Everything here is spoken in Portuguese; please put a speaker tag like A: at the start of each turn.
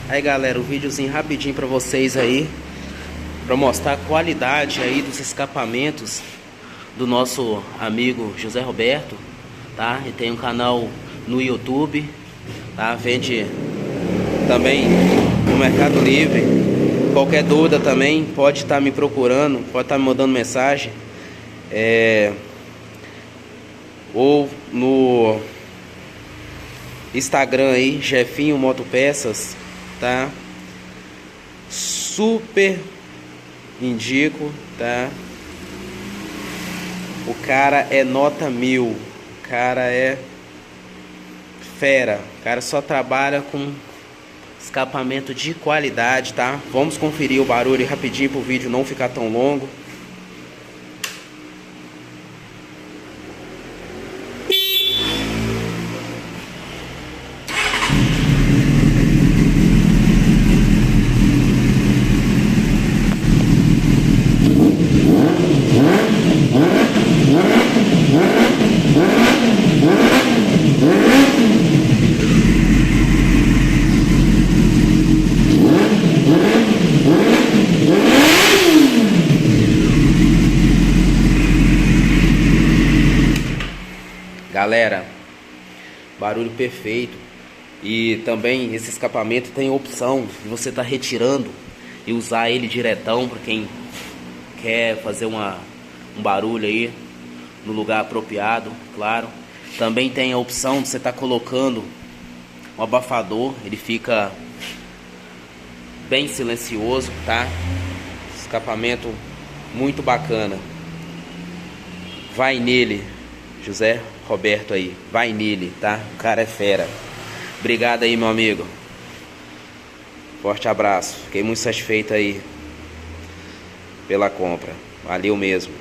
A: Aí galera, um videozinho rapidinho pra vocês aí, pra mostrar a qualidade aí dos escapamentos do nosso amigo José Roberto, tá? E tem um canal no YouTube, tá? Vende também no Mercado Livre. Qualquer dúvida também pode estar me procurando, pode estar me mandando mensagem, ou no Instagram aí, Jefinho Motopeças, tá? Super indico, tá? O cara é nota 1000, o cara é fera, o cara só trabalha com escapamento de qualidade, tá? Vamos conferir o barulho rapidinho pro vídeo não ficar tão longo. Galera, barulho perfeito. E também esse escapamento tem a opção de você estar retirando e usar ele diretão para quem quer fazer um barulho aí no lugar apropriado, claro. Também tem a opção de você estar colocando um abafador, ele fica bem silencioso, tá? Escapamento muito bacana. Vai nele, José Roberto aí, vai nele, tá? O cara é fera. Obrigado aí, meu amigo. Forte abraço. Fiquei muito satisfeito aí pela compra. Valeu mesmo.